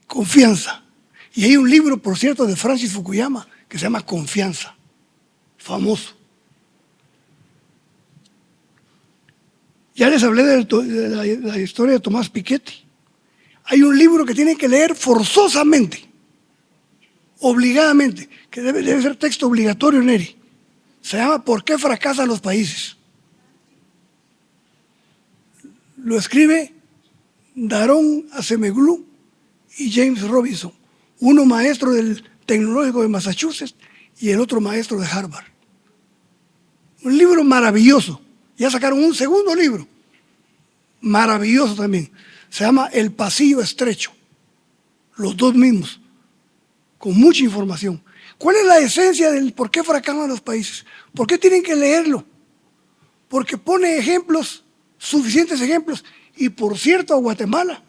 Confianza. Y hay un libro, por cierto, de Francis Fukuyama que se llama Confianza, famoso. Ya les hablé de la historia de Tomás Piketty. Hay un libro que tienen que leer forzosamente, obligadamente, que debe ser texto obligatorio, Neri. Se llama ¿Por qué fracasan los países? Lo escribe Daron Acemoglu y James Robinson, uno maestro del Tecnológico de Massachusetts y el otro maestro de Harvard. Un libro maravilloso. Ya sacaron un segundo libro, maravilloso también. Se llama El Pasillo Estrecho. Los dos mismos, con mucha información. ¿Cuál es la esencia del por qué fracasan los países? ¿Por qué tienen que leerlo? Porque pone ejemplos, suficientes ejemplos. Y por cierto, a Guatemala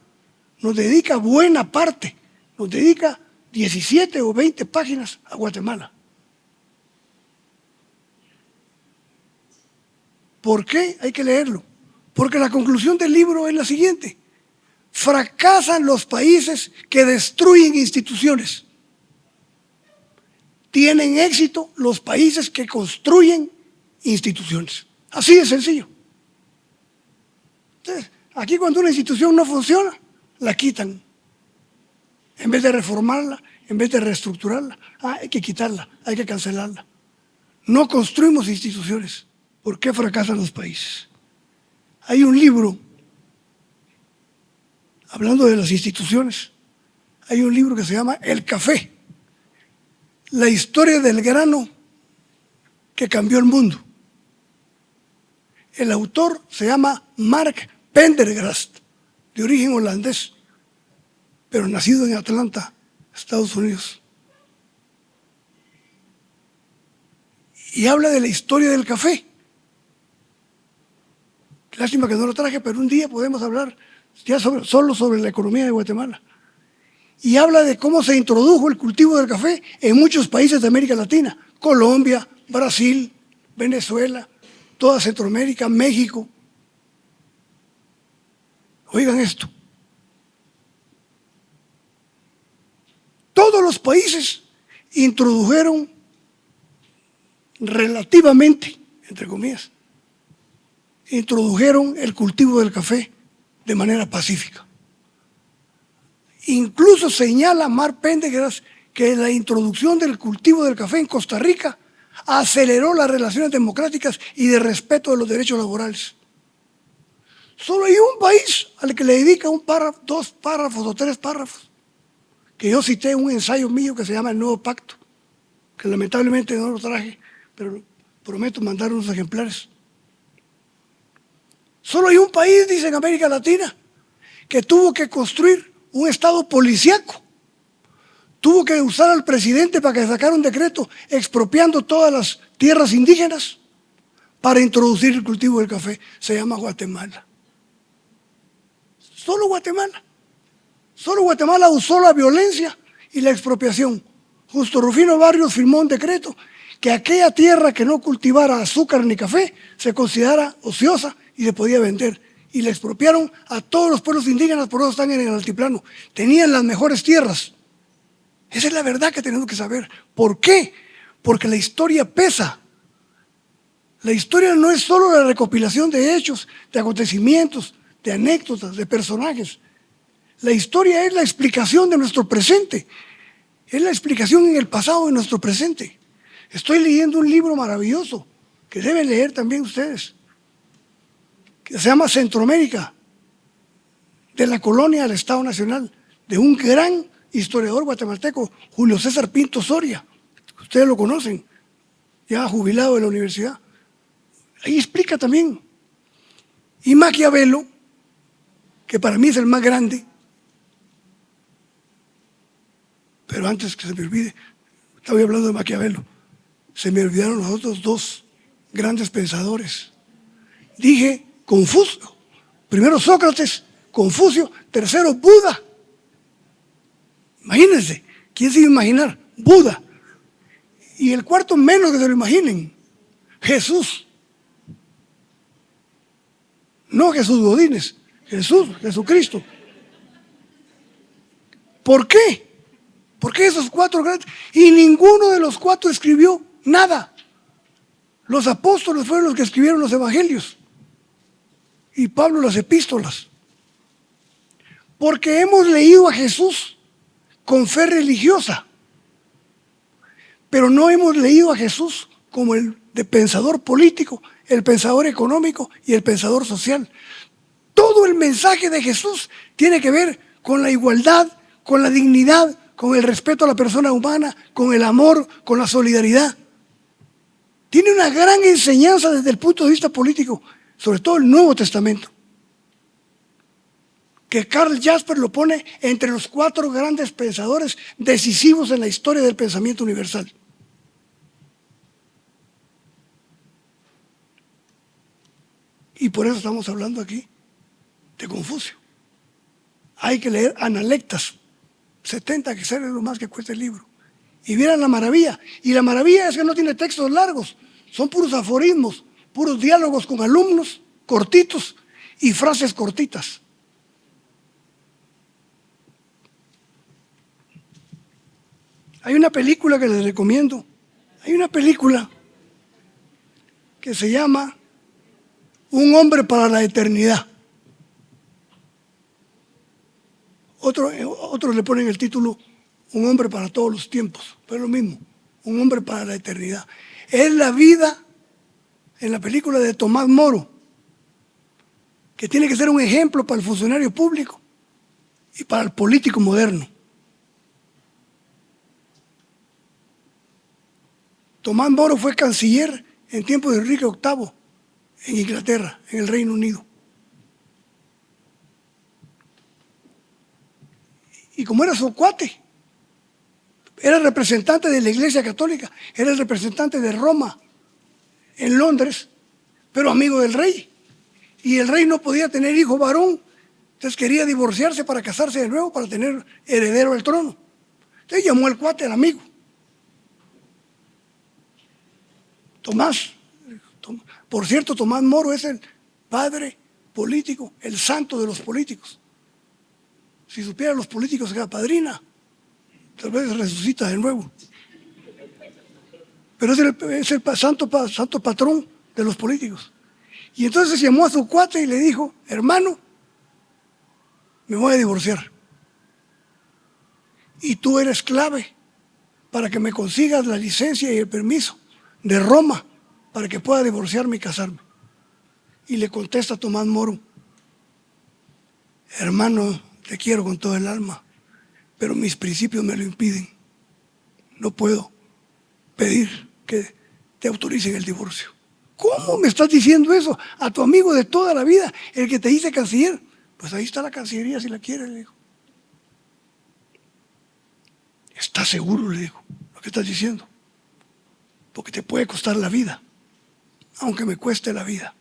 nos dedica buena parte, nos dedica 17 o 20 páginas a Guatemala. ¿Por qué? Hay que leerlo. Porque la conclusión del libro es la siguiente: fracasan los países que destruyen instituciones. Tienen éxito los países que construyen instituciones. Así de sencillo. Entonces, aquí cuando una institución no funciona, la quitan. En vez de reformarla, en vez de reestructurarla, hay que quitarla, hay que cancelarla. No construimos instituciones. ¿Por qué fracasan los países? Hay un libro, hablando de las instituciones, hay un libro que se llama El Café, la historia del grano que cambió el mundo. El autor se llama Mark Pendergrast, de origen holandés, pero nacido en Atlanta, Estados Unidos. Y habla de la historia del café. Lástima que no lo traje, pero un día podemos hablar ya solo sobre la economía de Guatemala. Y habla de cómo se introdujo el cultivo del café en muchos países de América Latina: Colombia, Brasil, Venezuela, toda Centroamérica, México. Oigan esto. Todos los países introdujeron relativamente, entre comillas, introdujeron el cultivo del café de manera pacífica. Incluso señala Mark Pendergrast que la introducción del cultivo del café en Costa Rica aceleró las relaciones democráticas y de respeto de los derechos laborales. Solo hay un país al que le dedica un párrafo, 2 párrafos o 3 párrafos, que yo cité en un ensayo mío que se llama El Nuevo Pacto, que lamentablemente no lo traje, pero prometo mandar unos ejemplares. Solo hay un país, dice, en América Latina, que tuvo que construir un estado policíaco. Tuvo que usar al presidente para que sacara un decreto expropiando todas las tierras indígenas para introducir el cultivo del café. Se llama Guatemala. Solo Guatemala. Solo Guatemala usó la violencia y la expropiación. Justo Rufino Barrios firmó un decreto que aquella tierra que no cultivara azúcar ni café se considerara ociosa y se podía vender. Y le expropiaron a todos los pueblos indígenas, por eso están en el altiplano. Tenían las mejores tierras. Esa es la verdad que tenemos que saber. ¿Por qué? Porque la historia pesa. La historia no es solo la recopilación de hechos, de acontecimientos, de anécdotas, de personajes. La historia es la explicación de nuestro presente. Es la explicación en el pasado de nuestro presente. Estoy leyendo un libro maravilloso que deben leer también ustedes, que se llama Centroamérica, de la colonia al Estado Nacional, de un gran historiador guatemalteco, Julio César Pinto Soria. Ustedes lo conocen, ya jubilado de la universidad. Ahí explica también. Y Maquiavelo, que para mí es el más grande, pero antes que se me olvide, estaba hablando de Maquiavelo, se me olvidaron los otros 2 grandes pensadores. Dije Confucio, primero Sócrates, Confucio, tercero Buda. Imagínense, ¿quién se iba a imaginar? Buda. Y el cuarto, menos que se lo imaginen, Jesús. No Jesús Godínez, Jesucristo. ¿Por qué? ¿Por qué esos cuatro grandes? Y ninguno de los cuatro escribió nada. Los apóstoles fueron los que escribieron los evangelios y Pablo las epístolas. Porque hemos leído a Jesús con fe religiosa, pero no hemos leído a Jesús como el de pensador político, el pensador económico y el pensador social. Todo el mensaje de Jesús tiene que ver con la igualdad, con la dignidad, con el respeto a la persona humana, con el amor, con la solidaridad. Tiene una gran enseñanza desde el punto de vista político, sobre todo el Nuevo Testamento, que Karl Jasper lo pone entre los cuatro grandes pensadores decisivos en la historia del pensamiento universal. Y por eso estamos hablando aquí de Confucio. Hay que leer Analectas, 70 que sale lo más que cuesta el libro. Y vieran la maravilla. Y la maravilla es que no tiene textos largos, son puros aforismos, puros diálogos con alumnos, cortitos y frases cortitas. Hay una película que les recomiendo. Hay una película que se llama Un hombre para la eternidad. Otros le ponen el título Un hombre para todos los tiempos, pero es lo mismo, un hombre para la eternidad. Es la vida en la película de Tomás Moro, que tiene que ser un ejemplo para el funcionario público y para el político moderno. Tomás Moro fue canciller en tiempos de Enrique VIII en Inglaterra, en el Reino Unido. Y como era su cuate, era representante de la Iglesia Católica, era el representante de Roma en Londres, pero amigo del rey. Y el rey no podía tener hijo varón, entonces quería divorciarse para casarse de nuevo, para tener heredero al trono. Entonces llamó al cuate, al amigo. Tomás, por cierto, Tomás Moro es el padre político, el santo de los políticos. Si supieran los políticos que era padrina, tal vez resucita de nuevo. Pero es el santo patrón de los políticos. Y entonces llamó a su cuate y le dijo: hermano, me voy a divorciar. Y tú eres clave para que me consigas la licencia y el permiso de Roma para que pueda divorciarme y casarme. Y le contesta Tomás Moro: hermano, te quiero con todo el alma, pero mis principios me lo impiden. No puedo pedir que te autoricen el divorcio. ¿Cómo me estás diciendo eso a tu amigo de toda la vida, el que te dice canciller? Pues ahí está la cancillería si la quieres, le dijo. ¿Estás seguro? Le dijo, lo que estás diciendo. Porque te puede costar la vida, aunque me cueste la vida.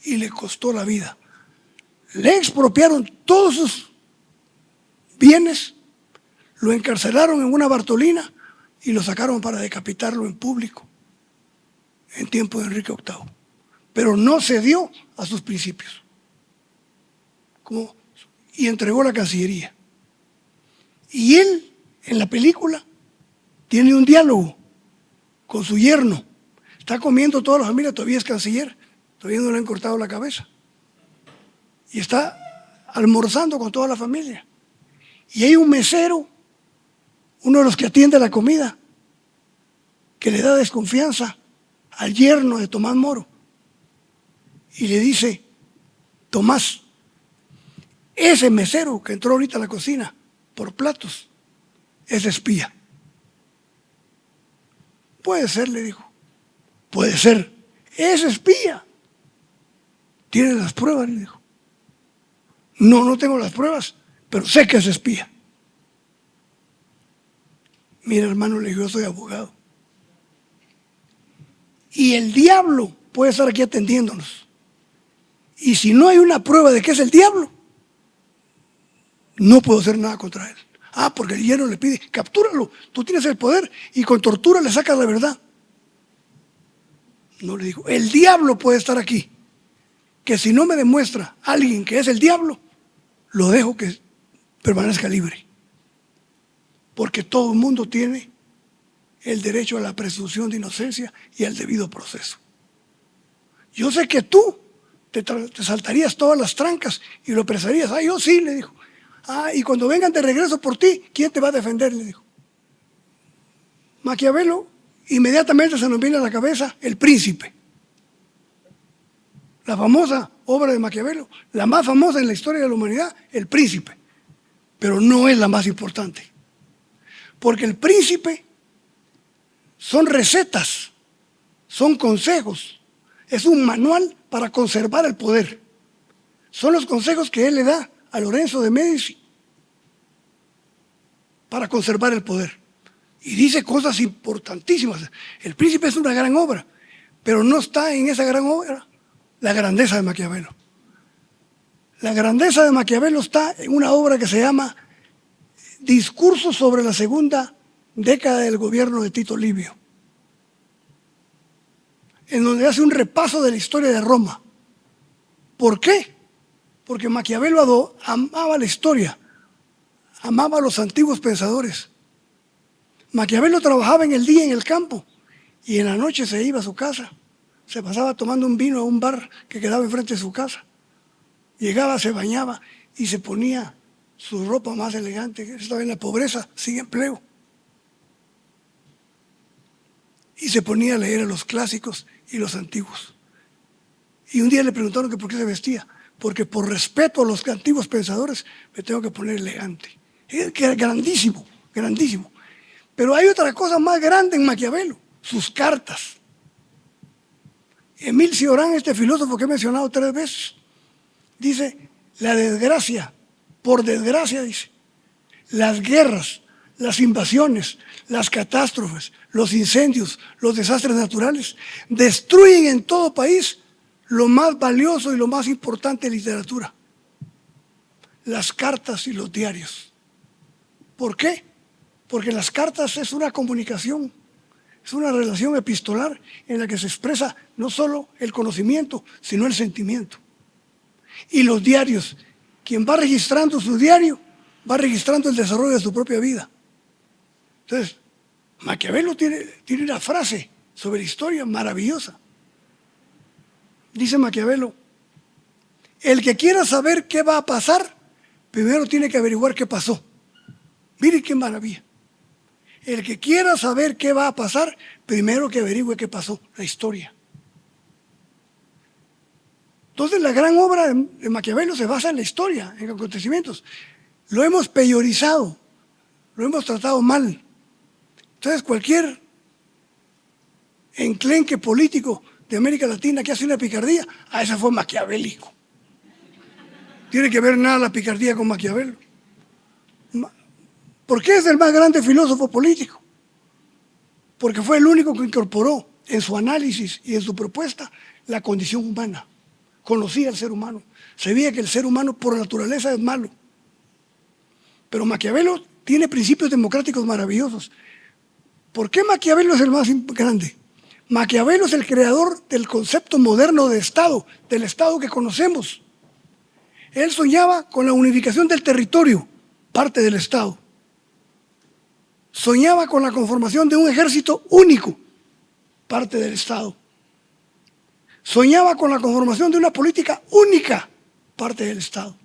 Y le costó la vida. Le expropiaron todos sus bienes, lo encarcelaron en una Bartolina y lo sacaron para decapitarlo en público en tiempo de Enrique VIII. Pero no cedió a sus principios y entregó la cancillería. Y él, en la película, tiene un diálogo con su yerno. Está comiendo toda la familia, todavía es canciller, todavía no le han cortado la cabeza. Y está almorzando con toda la familia. Y hay un mesero, uno de los que atiende la comida, que le da desconfianza al yerno de Tomás Moro. Y le dice: Tomás, ese mesero que entró ahorita a la cocina por platos es espía. Puede ser, le dijo. Puede ser. Es espía. ¿Tienes las pruebas? Le dijo. No, no tengo las pruebas, pero sé que es espía. Mira, hermano, le dijo: yo soy abogado. Y el diablo puede estar aquí atendiéndonos. Y si no hay una prueba de que es el diablo, no puedo hacer nada contra él. Ah, porque el yerno le pide: captúralo, tú tienes el poder, y con tortura le sacas la verdad. No, le dijo: el diablo puede estar aquí, que si no me demuestra alguien que es el diablo, lo dejo que permanezca libre. porque todo el mundo tiene el derecho a la presunción de inocencia y al debido proceso. Yo sé que tú te saltarías todas las trancas y lo apresarías. Yo sí, le dijo. Y cuando vengan de regreso por ti, ¿quién te va a defender?, le dijo. Maquiavelo, inmediatamente se nos viene a la cabeza El Príncipe. La famosa obra de Maquiavelo, la más famosa en la historia de la humanidad, El Príncipe. Pero no es la más importante. Porque El Príncipe son recetas, son consejos, es un manual para conservar el poder. Son los consejos que él le da a Lorenzo de Medici para conservar el poder. Y dice cosas importantísimas. El Príncipe es una gran obra, pero no está en esa gran obra la grandeza de Maquiavelo. La grandeza de Maquiavelo está en una obra que se llama Discurso sobre la segunda década del gobierno de Tito Livio, en donde hace un repaso de la historia de Roma. ¿Por qué? Porque Maquiavelo amaba la historia, amaba a los antiguos pensadores. Maquiavelo trabajaba en el día en el campo y en la noche se iba a su casa. Se pasaba tomando un vino a un bar que quedaba enfrente de su casa. Llegaba, se bañaba y se ponía su ropa más elegante. Estaba en la pobreza, sin empleo. Y se ponía a leer a los clásicos y los antiguos. Y un día le preguntaron que por qué se vestía. Porque por respeto a los antiguos pensadores me tengo que poner elegante. Es que era grandísimo, grandísimo. Pero hay otra cosa más grande en Maquiavelo, sus cartas. Émile Cioran, este filósofo que he mencionado 3 veces, dice, la desgracia, por desgracia, dice, las guerras, las invasiones, las catástrofes, los incendios, los desastres naturales, destruyen en todo país lo más valioso y lo más importante de literatura, las cartas y los diarios. ¿Por qué? Porque las cartas es una comunicación, es una relación epistolar en la que se expresa no solo el conocimiento, sino el sentimiento. Y los diarios, quien va registrando su diario, va registrando el desarrollo de su propia vida. Entonces, Maquiavelo tiene una frase sobre la historia maravillosa. Dice Maquiavelo, el que quiera saber qué va a pasar, primero tiene que averiguar qué pasó. Mire qué maravilla. El que quiera saber qué va a pasar, primero que averigüe qué pasó, la historia. Entonces la gran obra de Maquiavelo se basa en la historia, en acontecimientos. Lo hemos peyorizado, lo hemos tratado mal. Entonces cualquier enclenque político de América Latina que hace una picardía, ese fue maquiavélico. Tiene que ver nada la picardía con Maquiavelo. ¿Por qué es el más grande filósofo político? Porque fue el único que incorporó en su análisis y en su propuesta la condición humana. Conocía al ser humano. Sabía que el ser humano por naturaleza es malo. Pero Maquiavelo tiene principios democráticos maravillosos. ¿Por qué Maquiavelo es el más grande? Maquiavelo es el creador del concepto moderno de Estado, del Estado que conocemos. Él soñaba con la unificación del territorio, parte del Estado. Soñaba con la conformación de un ejército único, parte del Estado. Soñaba con la conformación de una política única, parte del Estado.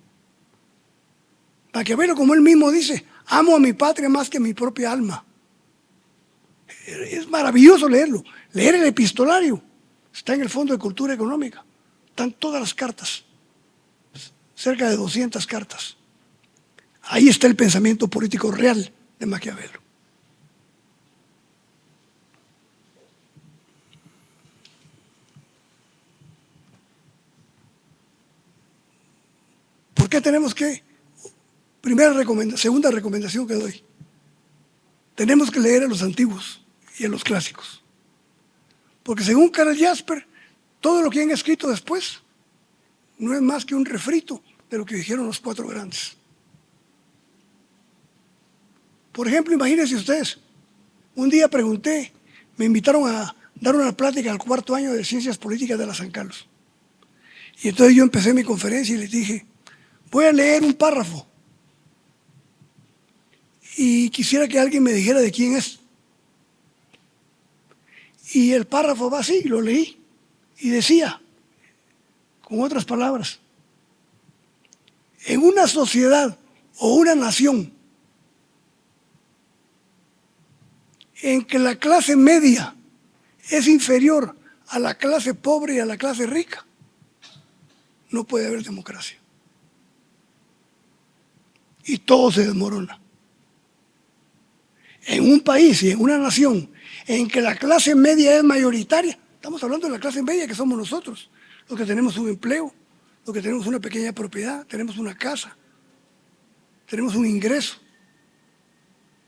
Maquiavelo, como él mismo dice, amo a mi patria más que a mi propia alma. Es maravilloso leerlo. Leer el epistolario. Está en el Fondo de Cultura Económica. Están todas las cartas. Cerca de 200 cartas. Ahí está el pensamiento político real de Maquiavelo. ¿Por qué tenemos que? Segunda recomendación que doy. Tenemos que leer a los antiguos y a los clásicos. Porque según Karl Jasper, todo lo que han escrito después no es más que un refrito de lo que dijeron los 4 grandes. Por ejemplo, imagínense ustedes, un día pregunté, me invitaron a dar una plática al 4º año de Ciencias Políticas de la San Carlos. Y entonces yo empecé mi conferencia y les dije, voy a leer un párrafo. y quisiera que alguien me dijera de quién es. Y el párrafo va así, lo leí, y decía, con otras palabras, en una sociedad o una nación en que la clase media es inferior a la clase pobre y a la clase rica, no puede haber democracia. Y todo se desmorona. En un país y en una nación en que la clase media es mayoritaria, estamos hablando de la clase media que somos nosotros, los que tenemos un empleo, los que tenemos una pequeña propiedad, tenemos una casa, tenemos un ingreso.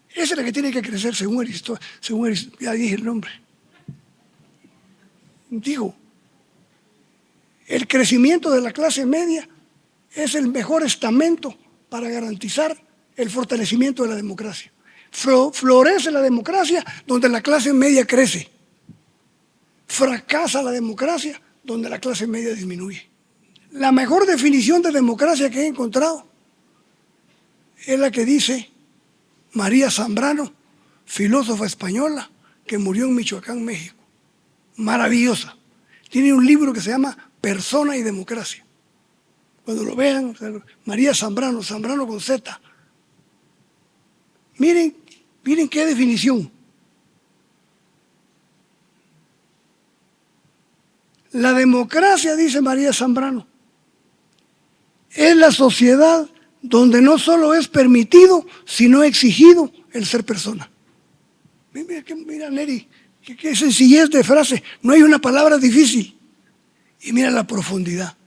Esa es la que tiene que crecer según Aristóteles, ya dije el nombre. Digo, el crecimiento de la clase media es el mejor estamento para garantizar el fortalecimiento de la democracia. Florece la democracia donde la clase media crece. Fracasa la democracia donde la clase media disminuye. La mejor definición de democracia que he encontrado es la que dice María Zambrano, filósofa española que murió en Michoacán, México. Maravillosa. Tiene un libro que se llama Persona y Democracia. Cuando lo vean, María Zambrano, Zambrano con Z. Miren qué definición. La democracia, dice María Zambrano, es la sociedad donde no solo es permitido, sino exigido el ser persona. Mira Neri, qué sencillez de frase. No hay una palabra difícil. Y mira la profundidad.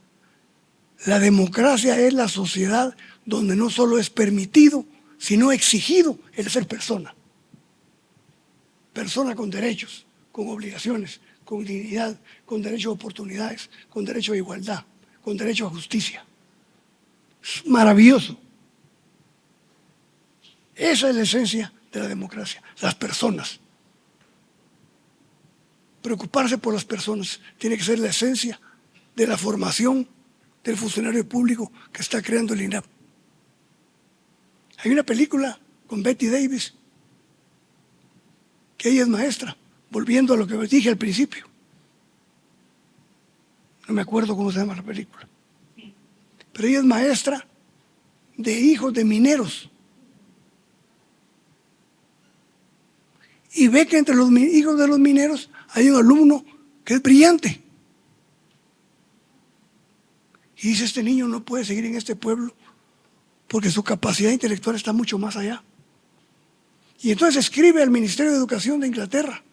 La democracia es la sociedad donde no solo es permitido, sino exigido el ser persona. Persona con derechos, con obligaciones, con dignidad, con derecho a oportunidades, con derecho a igualdad, con derecho a justicia. Es maravilloso. Esa es la esencia de la democracia, las personas. Preocuparse por las personas tiene que ser la esencia de la formación del funcionario público que está creando el INAP. Hay una película con Bette Davis, que ella es maestra, volviendo a lo que dije al principio. No me acuerdo cómo se llama la película. Pero ella es maestra de hijos de mineros. Y ve que entre los hijos de los mineros hay un alumno que es brillante. Y dice, este niño no puede seguir en este pueblo porque su capacidad intelectual está mucho más allá. Y entonces escribe al Ministerio de Educación de Inglaterra,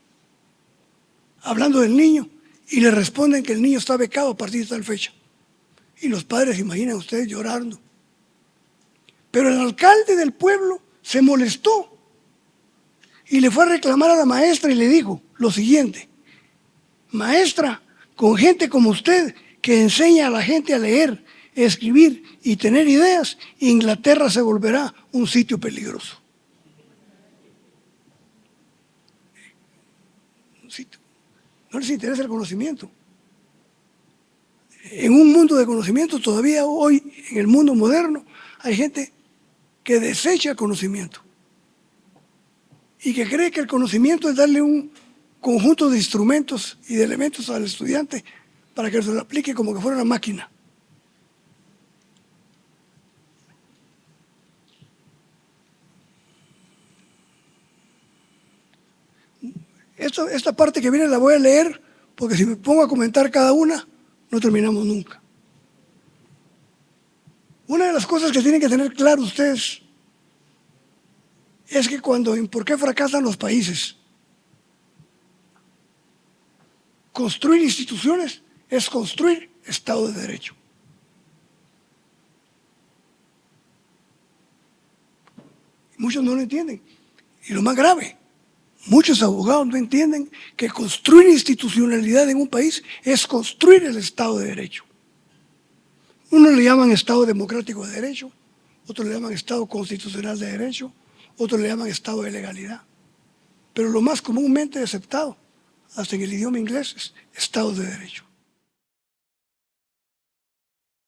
hablando del niño, y le responden que el niño está becado a partir de tal fecha. Y los padres, imaginan ustedes, llorando. Pero el alcalde del pueblo se molestó y le fue a reclamar a la maestra y le dijo lo siguiente: maestra, con gente como usted que enseña a la gente a leer, escribir y tener ideas, Inglaterra se volverá un sitio peligroso. No les interesa el conocimiento. En un mundo de conocimiento, todavía hoy, en el mundo moderno, hay gente que desecha el conocimiento y que cree que el conocimiento es darle un conjunto de instrumentos y de elementos al estudiante para que se lo aplique como que fuera una máquina. Esta parte que viene la voy a leer porque si me pongo a comentar cada una, no terminamos nunca. Una de las cosas que tienen que tener claro ustedes es que ¿por qué fracasan los países? Construir instituciones es construir Estado de Derecho. Muchos no lo entienden. Y lo más grave, muchos abogados no entienden que construir institucionalidad en un país es construir el Estado de Derecho. Unos le llaman Estado Democrático de Derecho, otros le llaman Estado Constitucional de Derecho, otros le llaman Estado de Legalidad. Pero lo más comúnmente aceptado, hasta en el idioma inglés, es Estado de Derecho.